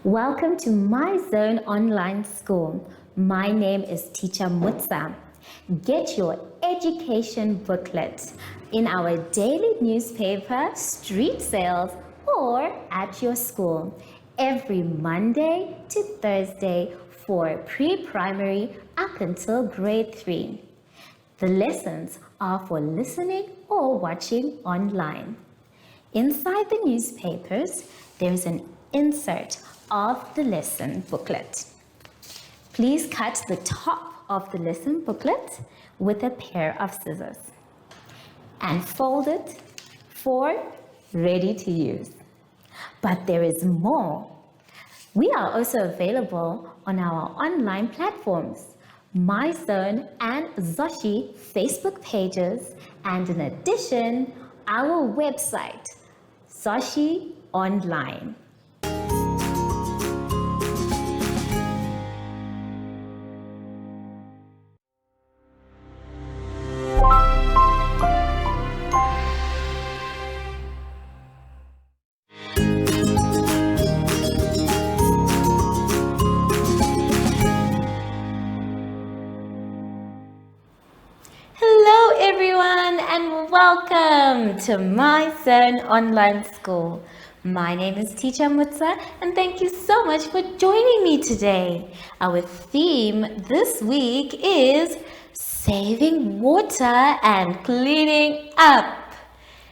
Welcome to My Zone Online School. My name is Teacher Mutsa. Get your education booklet in our daily newspaper, street sales, or at your school every Monday to Thursday for pre-primary up until grade 3. The lessons are for listening or watching online. Inside the newspapers, there is an insert of the lesson booklet. Please cut the top of the lesson booklet with a pair of scissors and fold it for ready to use. But there is more. We are also available on our online platforms, MyZone and Zoshi Facebook pages, and in addition, our website, Zoshi Online. Hello everyone and welcome to My Zone Online School. My name is Teacher Mutsa and thank you so much for joining me today. Our theme this week is saving water and cleaning up.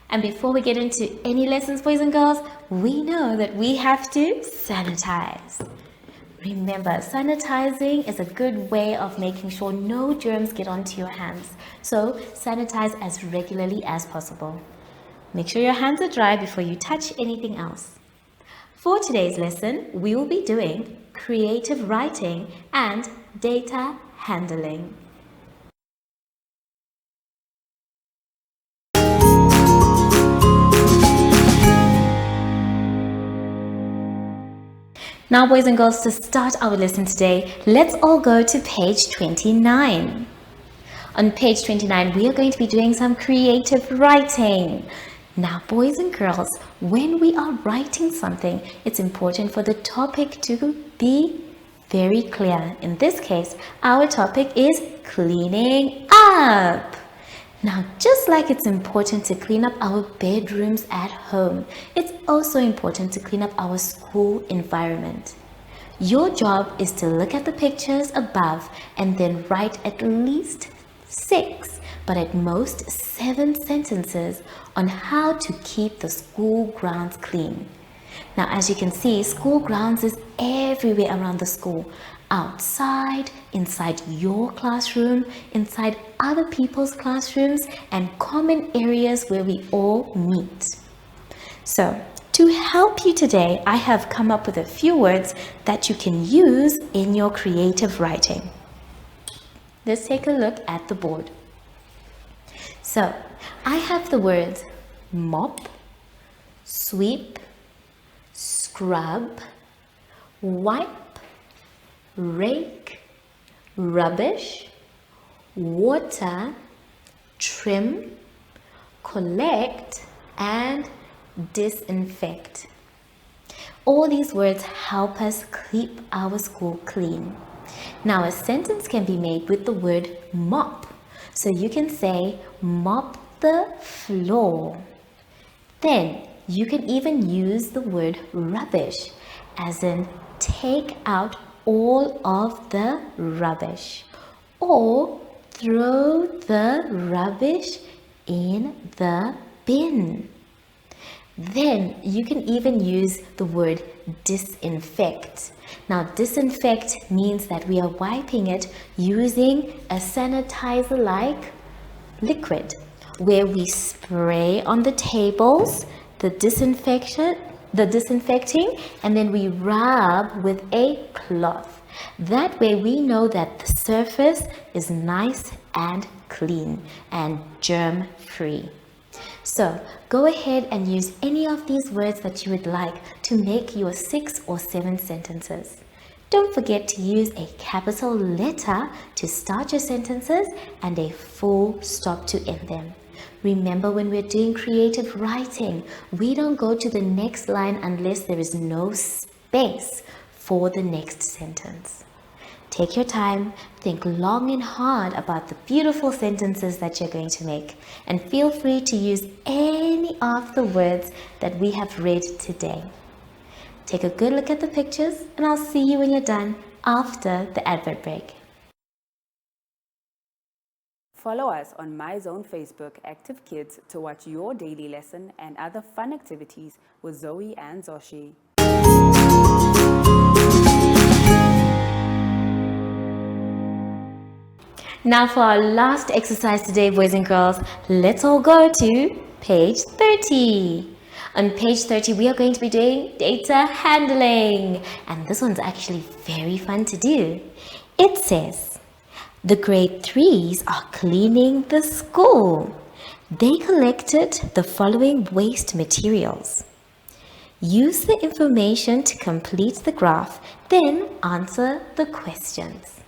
And before we get into any lessons, boys and girls, we know that we have to sanitize. Remember, sanitizing is a good way of making sure no germs get onto your hands. So sanitize as regularly as possible. Make sure your hands are dry before you touch anything else. For today's lesson, we will be doing creative writing and data handling. Now, boys and girls, to start our lesson today, let's all go to page 29. On page 29, we are going to be doing some creative writing. Now, boys and girls, when we are writing something, it's important for the topic to be very clear. In this case, our topic is cleaning up. Now, just like it's important to clean up our bedrooms at home, it's also important to clean up our school environment. Your job is to look at the pictures above and then write at least 6, but at most 7 sentences on how to keep the school grounds clean. Now, as you can see, school grounds is everywhere around the school. Outside, inside your classroom, inside other people's classrooms, and common areas where we all meet. So, to help you today, I have come up with a few words that you can use in your creative writing. Let's take a look at the board. So, I have the words mop, sweep, scrub, wipe, rake, rubbish, water, trim, collect, and disinfect. All these words help us keep our school clean. Now, a sentence can be made with the word mop. So you can say, mop the floor. Then you can even use the word rubbish, as in take out all of the rubbish, or throw the rubbish in the bin. Then you can even use the word disinfect. Now, disinfect means that we are wiping it using a sanitizer-like liquid, where we spray on the tables the disinfecting, and then we rub with a cloth. That way we know that the surface is nice and clean and germ-free. So go ahead and use any of these words that you would like to make your 6 or 7 sentences. Don't forget to use a capital letter to start your sentences and a full stop to end them. Remember, when we're doing creative writing, we don't go to the next line unless there is no space for the next sentence. Take your time, think long and hard about the beautiful sentences that you're going to make, and feel free to use any of the words that we have read today. Take a good look at the pictures, and I'll see you when you're done after the advert break. Follow us on MyZone Facebook Active Kids to watch your daily lesson and other fun activities with Zoe and Zoshi. Now for our last exercise today, boys and girls, let's all go to page 30. On page 30, we are going to be doing data handling, and this one's actually very fun to do. It says, the grade 3s are cleaning the school. They collected the following waste materials. Use the information to complete the graph, then answer the questions.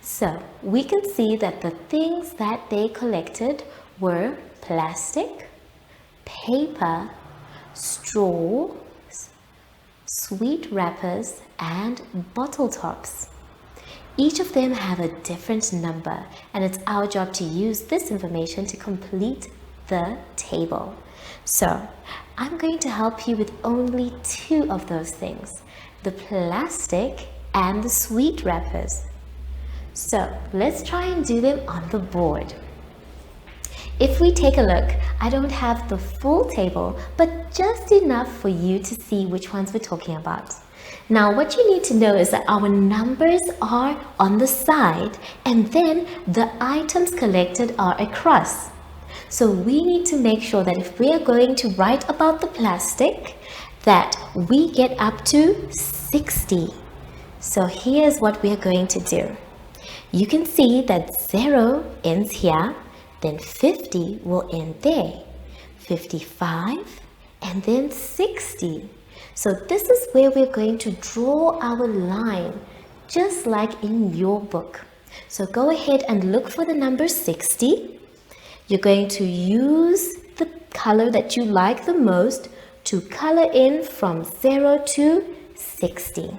So we can see that the things that they collected were plastic, paper, straw, sweet wrappers, and bottle tops. Each of them have a different number, and it's our job to use this information to complete the table. So I'm going to help you with only 2 of those things, the plastic and the sweet wrappers. So let's try and do them on the board. If we take a look, I don't have the full table, but just enough for you to see which ones we're talking about. Now, what you need to know is that our numbers are on the side, and then the items collected are across. So we need to make sure that if we are going to write about the plastic, that we get up to 60. So here's what we are going to do. You can see that 0 ends here, then 50 will end there, 55, and then 60. So this is where we're going to draw our line, just like in your book. So go ahead and look for the number 60. You're going to use the color that you like the most to color in from 0 to 60.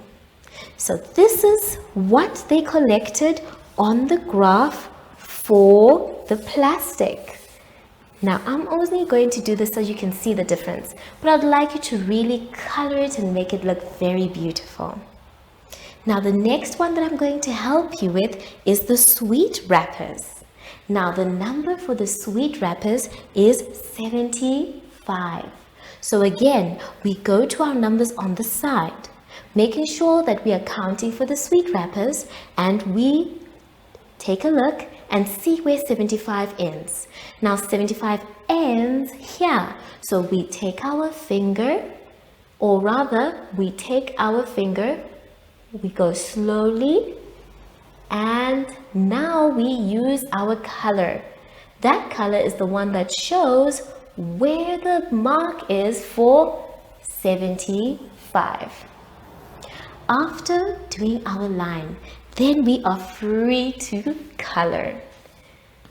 So this is what they collected on the graph for the plastic. Now I'm only going to do this so you can see the difference, but I'd like you to really color it and make it look very beautiful. Now the next one that I'm going to help you with is the sweet wrappers. Now the number for the sweet wrappers is 75. So again, we go to our numbers on the side, making sure that we are counting for the sweet wrappers, and we take a look and see where 75 ends. Now 75 ends here. So we take our finger, or rather we take our finger, we go slowly, and now we use our color. That color is the one that shows where the mark is for 75. After doing our line, then we are free to color.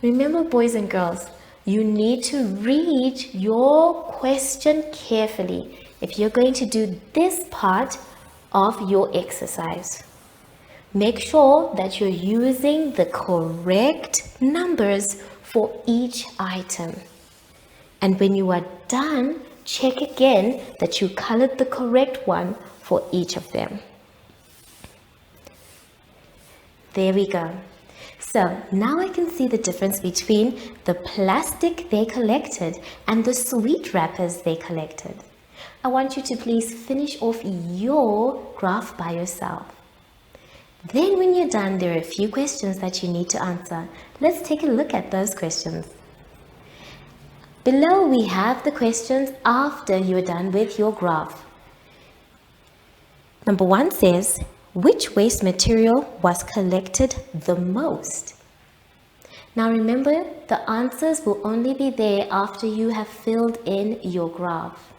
Remember, boys and girls, you need to read your question carefully if you're going to do this part of your exercise. Make sure that you're using the correct numbers for each item. And when you are done, check again that you colored the correct one for each of them. There we go. So now I can see the difference between the plastic they collected and the sweet wrappers they collected. I want you to please finish off your graph by yourself. Then when you're done, there are a few questions that you need to answer. Let's take a look at those questions. Below we have the questions after you're done with your graph. Number 1 says, which waste material was collected the most? Now remember, the answers will only be there after you have filled in your graph.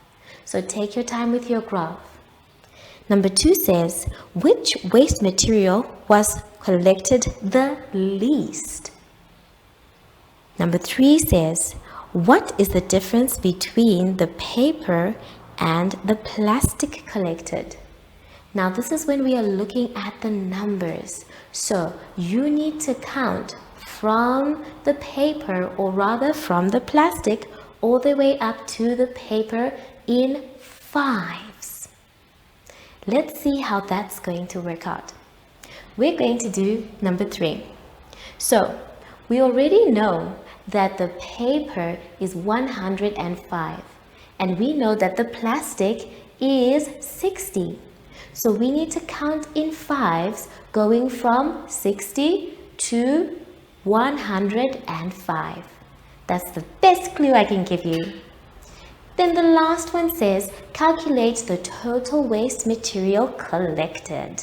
So take your time with your graph. Number 2 says, which waste material was collected the least? Number 3 says, what is the difference between the paper and the plastic collected? Now this is when we are looking at the numbers. So you need to count from the paper, or rather from the plastic, all the way up to the paper in fives. Let's see how that's going to work out. We're going to do number 3. So we already know that the paper is 105, and we know that the plastic is 60. So we need to count in fives, going from 60 to 105. That's the best clue I can give you. Then the last one says, calculate the total waste material collected.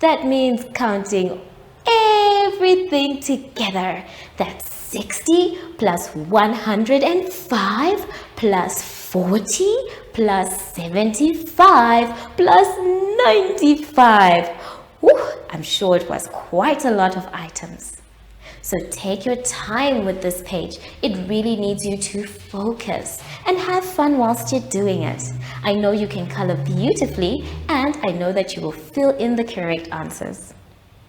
That means counting everything together. That's 60 plus 105 plus 40 plus 75 plus 95. Ooh, I'm sure it was quite a lot of items. So take your time with this page. It really needs you to focus and have fun whilst you're doing it. I know you can color beautifully, and I know that you will fill in the correct answers.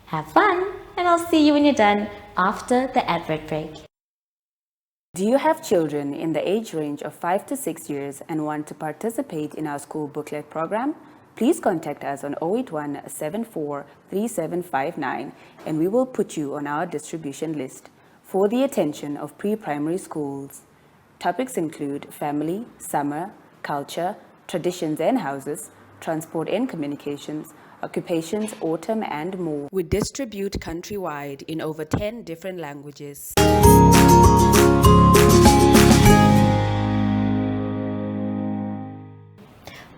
Have fun, and I'll see you when you're done after the advert break. Do you have children in the age range of 5 to 6 years and want to participate in our school booklet program? Please contact us on 081 74 3759 and we will put you on our distribution list for the attention of pre-primary schools. Topics include family, summer, culture, traditions and houses, transport and communications, occupations, autumn, and more. We distribute countrywide in over 10 different languages.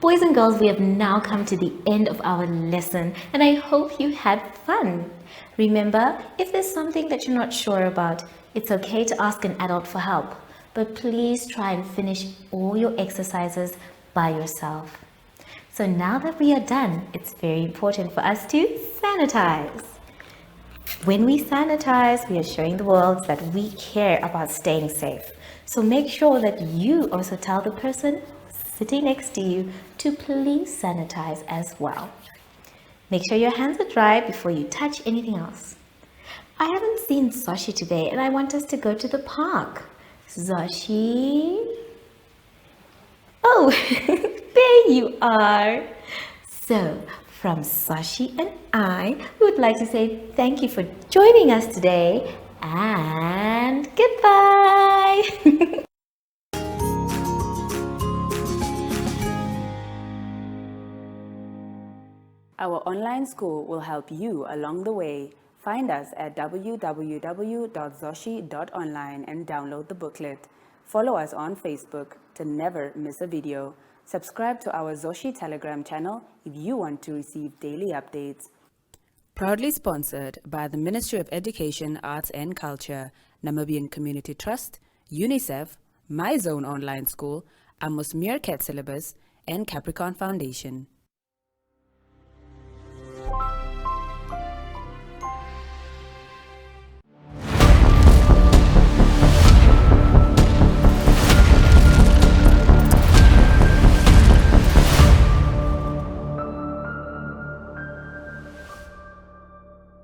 Boys and girls, we have now come to the end of our lesson, and I hope you had fun. Remember, if there's something that you're not sure about, it's okay to ask an adult for help, but please try and finish all your exercises by yourself. So now that we are done, it's very important for us to sanitize. When we sanitize, we are showing the world that we care about staying safe. So make sure that you also tell the person sitting next to you to please sanitize as well. Make sure your hands are dry before you touch anything else. I haven't seen Zoshi today, and I want us to go to the park. Zoshi? Oh, there you are. So, from Zoshi and I would like to say thank you for joining us today, and goodbye. Our online school will help you along the way. Find us at www.zoshi.online and download the booklet. Follow us on Facebook to never miss a video. Subscribe to our Zoshi Telegram channel if you want to receive daily updates. Proudly sponsored by the Ministry of Education, Arts and Culture, Namibian Community Trust, UNICEF, My Zone Online School, Amos Meerkat Syllabus, and Capricorn Foundation.